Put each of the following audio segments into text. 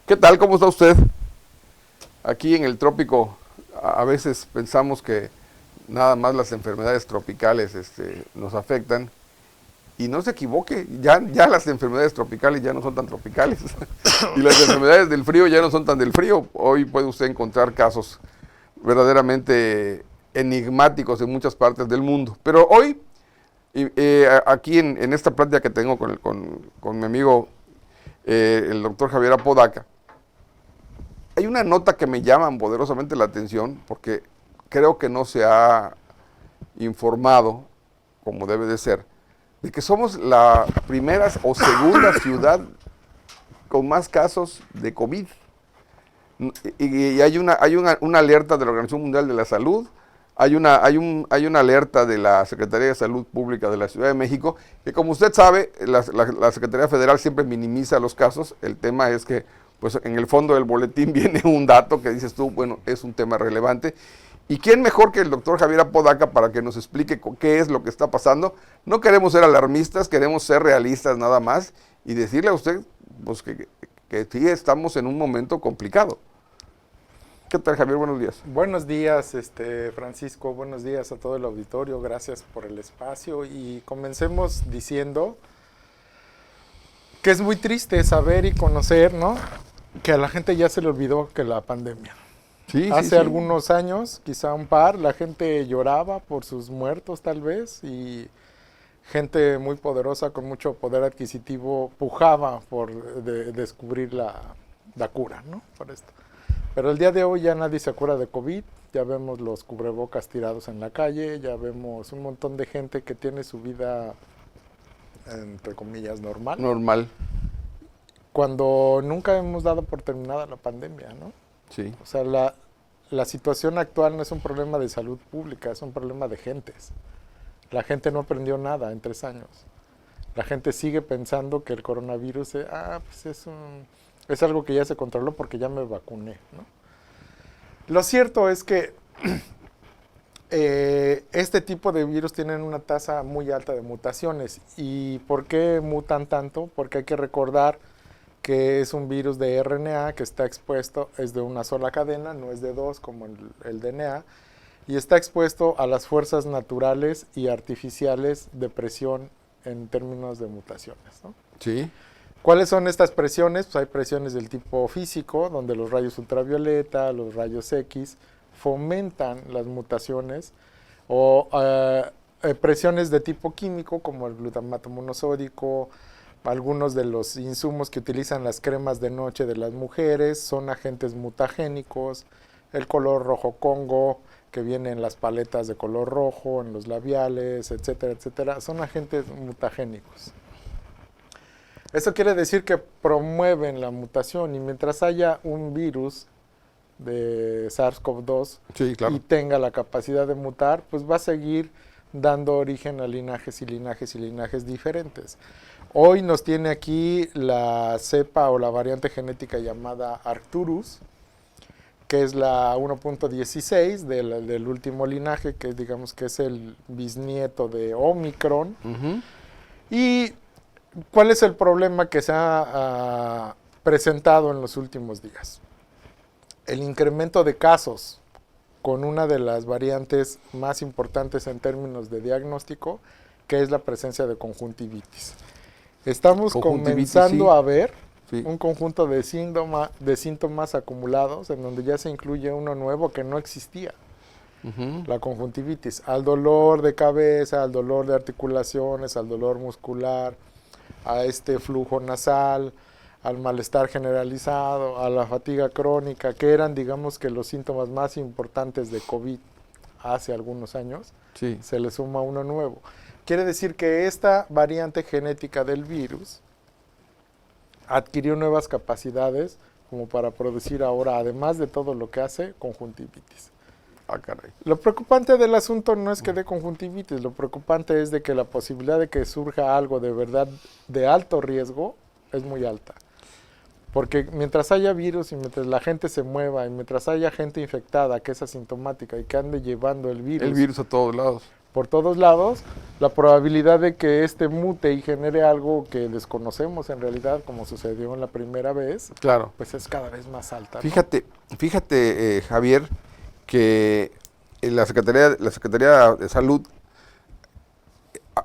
¿Qué tal? ¿Cómo está usted? Aquí en el trópico a veces pensamos que nada más las enfermedades tropicales nos afectan y no se equivoque, ya las enfermedades tropicales ya no son tan tropicales y las enfermedades del frío ya no son tan del frío. Hoy puede usted encontrar casos verdaderamente enigmáticos en muchas partes del mundo. Pero hoy, aquí en esta plática que tengo con mi amigo, el doctor Javier Apodaca, hay una nota que me llama poderosamente la atención porque creo que no se ha informado como debe de ser, de que somos la primera o segunda ciudad con más casos de COVID. Y hay una alerta de la Organización Mundial de la Salud, hay una alerta de la Secretaría de Salud Pública de la Ciudad de México, que como usted sabe, la Secretaría Federal siempre minimiza los casos. El tema es que pues en el fondo del boletín viene un dato que dices tú, bueno, es un tema relevante. ¿Y quién mejor que el doctor Javier Apodaca para que nos explique qué es lo que está pasando? No queremos ser alarmistas, queremos ser realistas nada más y decirle a usted pues, que sí estamos en un momento complicado. ¿Qué tal, Javier? Buenos días. Buenos días, Francisco. Buenos días a todo el auditorio. Gracias por el espacio. Y comencemos diciendo que es muy triste saber y conocer, ¿no?, que a la gente ya se le olvidó que la pandemia. Hace algunos años, quizá un par, la gente lloraba por sus muertos tal vez y gente muy poderosa con mucho poder adquisitivo pujaba por descubrir la cura, ¿no?, por esto. Pero el día de hoy ya nadie se cura de COVID, ya vemos los cubrebocas tirados en la calle, ya vemos un montón de gente que tiene su vida, entre comillas, normal. Normal. Cuando nunca hemos dado por terminada la pandemia, ¿no? Sí. O sea, la situación actual no es un problema de salud pública, es un problema de gentes. La gente no aprendió nada en 3 años. La gente sigue pensando que el coronavirus pues es algo que ya se controló porque ya me vacuné, ¿no? Lo cierto es que este tipo de virus tienen una tasa muy alta de mutaciones. ¿Y por qué mutan tanto? Porque hay que recordar que es un virus de RNA que está expuesto, es de una sola cadena, no es de 2 como el DNA, y está expuesto a las fuerzas naturales y artificiales de presión en términos de mutaciones, ¿no? Sí. ¿Cuáles son estas presiones? Pues hay presiones del tipo físico, donde los rayos ultravioleta, los rayos X fomentan las mutaciones, o presiones de tipo químico, como el glutamato monosódico. Algunos de los insumos que utilizan las cremas de noche de las mujeres son agentes mutagénicos. El color rojo Congo, que viene en las paletas de color rojo, en los labiales, etcétera, etcétera, son agentes mutagénicos. Eso quiere decir que promueven la mutación, y mientras haya un virus de SARS-CoV-2 Sí, claro, y tenga la capacidad de mutar, pues va a seguir dando origen a linajes y linajes y linajes diferentes. Hoy nos tiene aquí la cepa o la variante genética llamada Arcturus, que es la 1.16 del último linaje, que digamos que es el bisnieto de Omicron. Y ¿cuál es el problema que se ha presentado en los últimos días? El incremento de casos con una de las variantes más importantes en términos de diagnóstico, que es la presencia de conjuntivitis. Estamos comenzando a ver un conjunto de síntomas acumulados en donde ya se incluye uno nuevo que no existía. La conjuntivitis, al dolor de cabeza, al dolor de articulaciones, al dolor muscular, a este flujo nasal, al malestar generalizado, a la fatiga crónica, que eran, digamos, que los síntomas más importantes de COVID hace algunos años. Sí. Se le suma uno nuevo. Quiere decir que esta variante genética del virus adquirió nuevas capacidades como para producir ahora, además de todo lo que hace, conjuntivitis. Caray. Lo preocupante del asunto no es que dé conjuntivitis, lo preocupante es de que la posibilidad de que surja algo de verdad de alto riesgo es muy alta. Porque mientras haya virus y mientras la gente se mueva y mientras haya gente infectada que es asintomática y que ande llevando el virus a todos lados, por todos lados, la probabilidad de que este mute y genere algo que desconocemos en realidad, como sucedió en la primera vez, Claro. pues es cada vez más alta, ¿no? Fíjate, Javier, que la Secretaría de Salud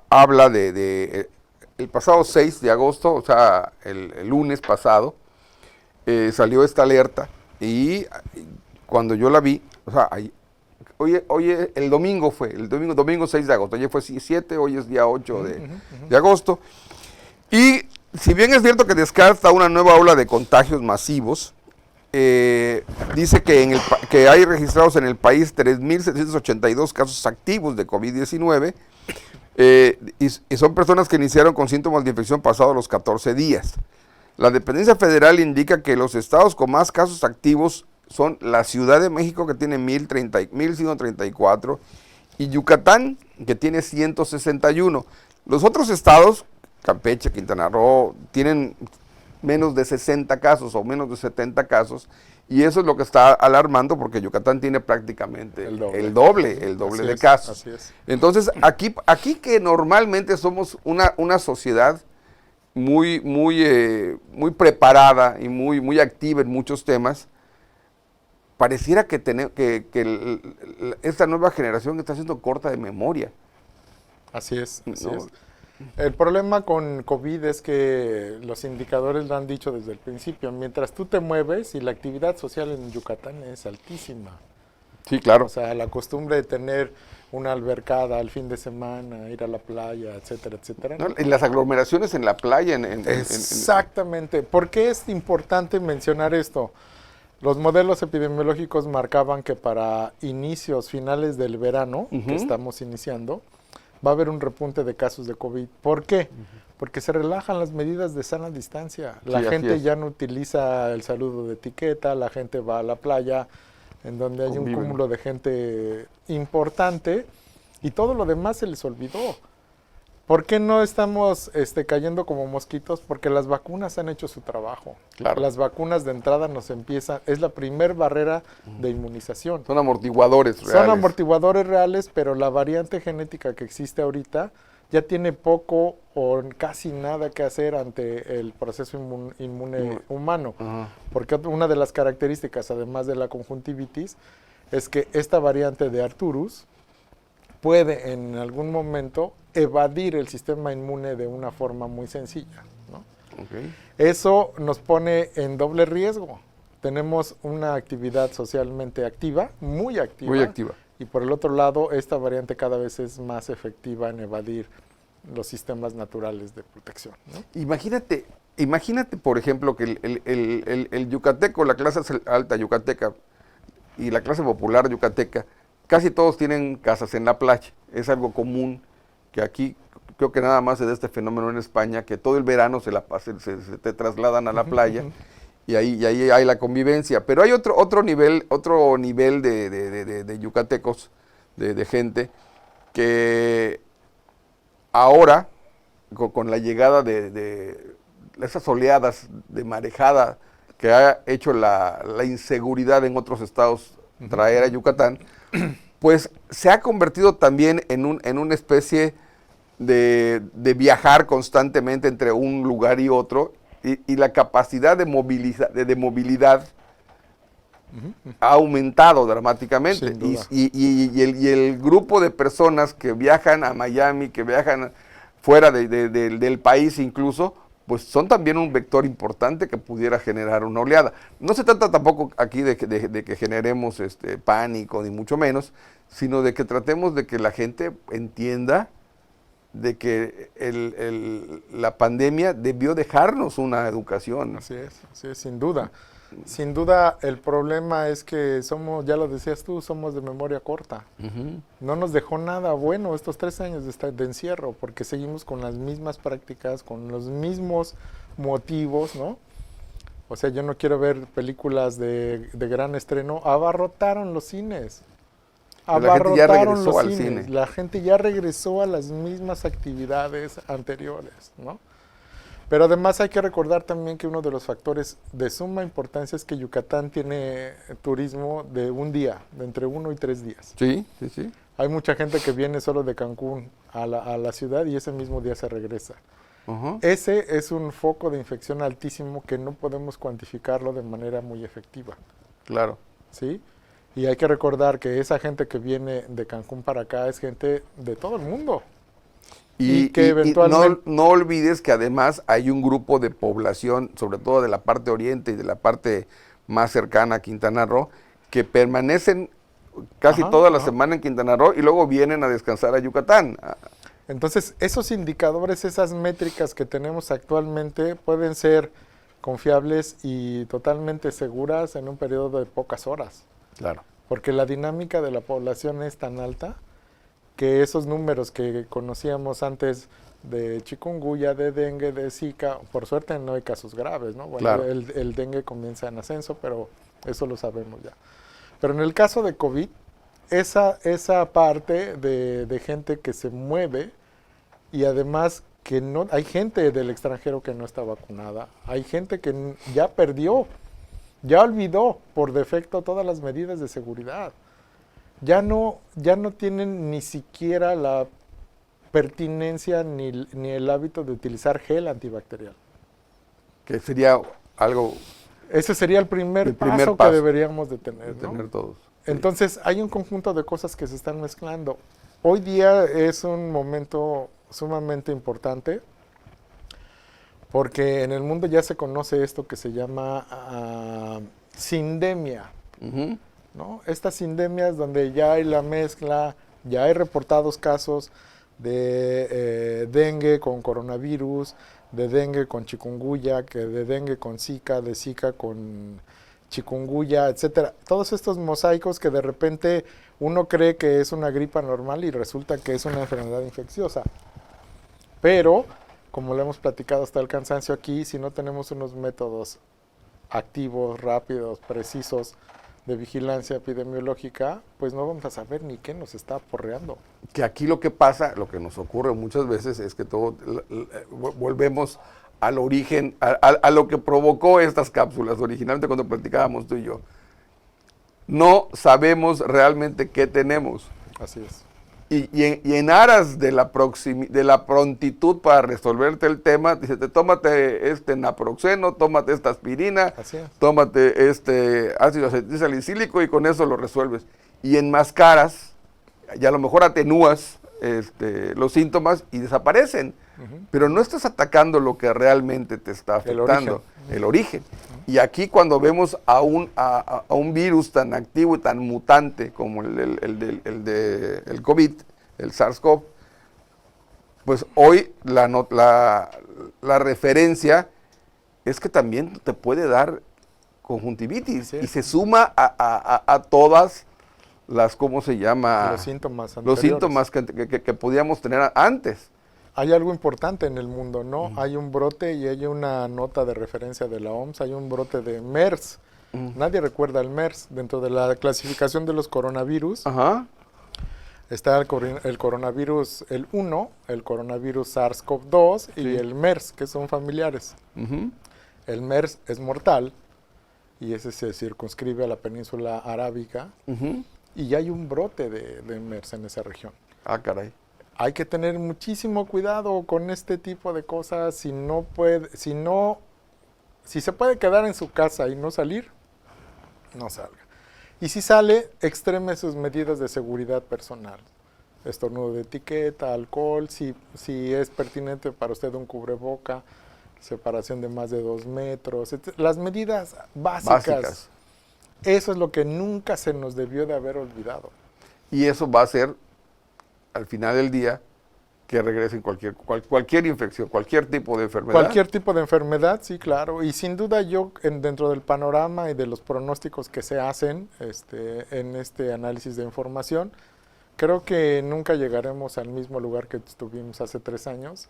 habla el pasado 6 de agosto, o sea, el lunes pasado, salió esta alerta y cuando yo la vi, o sea, hoy el domingo fue, domingo 6 de agosto, ayer fue 7, hoy es día 8 de agosto, y si bien es cierto que descarta una nueva ola de contagios masivos, dice que hay registrados en el país 3.782 casos activos de COVID-19, y son personas que iniciaron con síntomas de infección pasados los 14 días. La dependencia federal indica que los estados con más casos activos son la Ciudad de México, que tiene 1.134, y Yucatán, que tiene 161. Los otros estados, Campeche, Quintana Roo, tienen menos de 60 casos o menos de 70 casos, y eso es lo que está alarmando porque Yucatán tiene prácticamente el doble de casos. Así es. Entonces, aquí que normalmente somos una sociedad muy preparada y muy activa en muchos temas, pareciera esta nueva generación está siendo corta de memoria. Así es, así ¿No? es. El problema con COVID es que los indicadores lo han dicho desde el principio. Mientras tú te mueves y la actividad social en Yucatán es altísima. Sí, claro. O sea, la costumbre de tener una albercada al fin de semana, ir a la playa, etcétera, etcétera. ¿No? En las aglomeraciones en la playa. Exactamente. ¿Por qué es importante mencionar esto? Los modelos epidemiológicos marcaban que para finales del verano, que estamos iniciando, va a haber un repunte de casos de COVID. ¿Por qué? Porque se relajan las medidas de sana distancia. La gente ya no utiliza el saludo de etiqueta, la gente va a la playa, en donde hay un cúmulo de gente importante, y todo lo demás se les olvidó. ¿Por qué no estamos cayendo como mosquitos? Porque las vacunas han hecho su trabajo. Claro. Las vacunas de entrada es la primer barrera de inmunización. Son amortiguadores reales. Son amortiguadores reales, pero la variante genética que existe ahorita ya tiene poco o casi nada que hacer ante el proceso inmune humano. Porque una de las características, además de la conjuntivitis, es que esta variante de Arcturus puede en algún momento evadir el sistema inmune de una forma muy sencilla, ¿no? Okay. Eso nos pone en doble riesgo. Tenemos una actividad socialmente activa, muy activa. Muy activa. Y por el otro lado, esta variante cada vez es más efectiva en evadir los sistemas naturales de protección, ¿no? Imagínate, por ejemplo, que el yucateco, la clase alta yucateca y la clase popular yucateca, casi todos tienen casas en la playa. Es algo común que aquí, creo que nada más se da este fenómeno en España, que todo el verano se te trasladan a la playa y ahí hay la convivencia. Pero hay otro nivel de yucatecos, de gente, que ahora, con la llegada de esas oleadas de marejada que ha hecho la inseguridad en otros estados traer a Yucatán, pues se ha convertido también en una especie de viajar constantemente entre un lugar y otro, y la capacidad de movilidad ha aumentado dramáticamente. Y el grupo de personas que viajan a Miami, que viajan fuera del país incluso, pues son también un vector importante que pudiera generar una oleada. No se trata tampoco aquí de que generemos pánico, ni mucho menos, sino de que tratemos de que la gente entienda de que la pandemia debió dejarnos una educación. Así es, sin duda. Sin duda, el problema es que ya lo decías tú, somos de memoria corta. No nos dejó nada bueno estos 3 años de encierro, porque seguimos con las mismas prácticas, con los mismos motivos, ¿no? O sea, yo no quiero ver películas de gran estreno. Abarrotaron los cines. La gente ya regresó al cine. La gente ya regresó a las mismas actividades anteriores, ¿no? Pero además hay que recordar también que uno de los factores de suma importancia es que Yucatán tiene turismo de un día, de entre 1 y 3 días. Sí, sí, sí. Hay mucha gente que viene solo de Cancún a la ciudad y ese mismo día se regresa. Ajá. Ese es un foco de infección altísimo que no podemos cuantificarlo de manera muy efectiva, Claro. ¿sí? Y hay que recordar que esa gente que viene de Cancún para acá es gente de todo el mundo. Y que eventualmente... no olvides que además hay un grupo de población, sobre todo de la parte oriente y de la parte más cercana a Quintana Roo, que permanecen casi Ajá, toda la ajá. semana en Quintana Roo y luego vienen a descansar a Yucatán. Entonces, esos indicadores, esas métricas que tenemos actualmente pueden ser confiables y totalmente seguras en un periodo de pocas horas, Claro. porque la dinámica de la población es tan alta que esos números que conocíamos antes de chikungunya, de dengue, de Zika, por suerte no hay casos graves, ¿no? Bueno, Claro. el dengue comienza en ascenso, pero eso lo sabemos ya. Pero en el caso de COVID, esa parte de gente que se mueve y además que no hay gente del extranjero que no está vacunada, hay gente que ya perdió, ya olvidó por defecto todas las medidas de seguridad. Ya no tienen ni siquiera la pertinencia ni el hábito de utilizar gel antibacterial. Que sería algo Ese sería el primer primer paso paso que deberíamos de tener, de ¿no? tener todos. Sí. Entonces, hay un conjunto de cosas que se están mezclando. Hoy día es un momento sumamente importante porque en el mundo ya se conoce esto que se llama sindemia, Ujú. ¿no? Estas sindemias donde ya hay la mezcla, ya hay reportados casos de dengue con coronavirus, de dengue con chikungunya, que de dengue con Zika, de Zika con chikungunya, etcétera. Todos estos mosaicos que de repente uno cree que es una gripa normal y resulta que es una enfermedad infecciosa. Pero, como lo hemos platicado hasta el cansancio aquí, si no tenemos unos métodos activos, rápidos, precisos de vigilancia epidemiológica, pues no vamos a saber ni qué nos está aporreando. Que aquí lo que pasa, lo que nos ocurre muchas veces es que todo volvemos al origen, a lo que provocó estas cápsulas originalmente cuando platicábamos tú y yo. No sabemos realmente qué tenemos. Así es. Y en aras de la prontitud para resolverte el tema, dice, tómate este naproxeno, tómate esta aspirina, Así es. tómate este ácido acetilsalicílico y con eso lo resuelves. Y enmascaras, y a lo mejor atenúas los síntomas y desaparecen. Pero no estás atacando lo que realmente te está afectando, el origen. Y aquí cuando vemos a un virus tan activo y tan mutante como el COVID, el SARS-CoV, pues hoy la referencia es que también te puede dar conjuntivitis. Sí. Y se suma a todas las, ¿cómo se llama? Los síntomas Los síntomas que podíamos tener antes. Hay algo importante en el mundo, ¿no? Hay un brote y hay una nota de referencia de la OMS, hay un brote de MERS. Nadie recuerda el MERS. Dentro de la clasificación de los coronavirus, Ajá. está el coronavirus, el 1, el coronavirus SARS-CoV-2 y Sí. el MERS, que son familiares. Ujú. El MERS es mortal y ese se circunscribe a la península arábiga Ujú. y ya hay un brote de MERS en esa región. Ah, caray. Hay que tener muchísimo cuidado con este tipo de cosas. Si se puede quedar en su casa y no salir, no salga. Y si sale, extreme sus medidas de seguridad personal. Estornudo de etiqueta, alcohol, si es pertinente para usted un cubreboca, separación de más de 2 metros, las medidas básicas. Eso es lo que nunca se nos debió de haber olvidado. Y eso va a ser, al final del día, que regresen cualquier infección, cualquier tipo de enfermedad. Cualquier tipo de enfermedad, sí, claro. Y sin duda yo, dentro del panorama y de los pronósticos que se hacen en este análisis de información, creo que nunca llegaremos al mismo lugar que estuvimos hace 3 años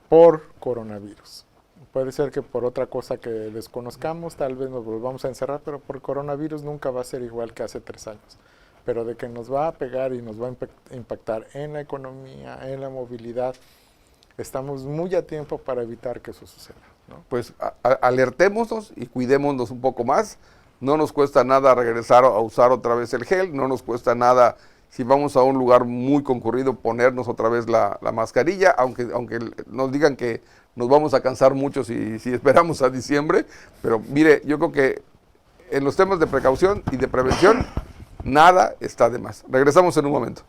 por coronavirus. Puede ser que por otra cosa que desconozcamos, tal vez nos volvamos a encerrar, pero por coronavirus nunca va a ser igual que hace 3 años. Pero de que nos va a pegar y nos va a impactar en la economía, en la movilidad, estamos muy a tiempo para evitar que eso suceda, ¿no? Pues alertémonos y cuidémonos un poco más. No nos cuesta nada regresar a usar otra vez el gel, no nos cuesta nada si vamos a un lugar muy concurrido ponernos otra vez la mascarilla, aunque nos digan que nos vamos a cansar mucho si esperamos a diciembre, pero mire, yo creo que en los temas de precaución y de prevención, nada está de más. Regresamos en un momento.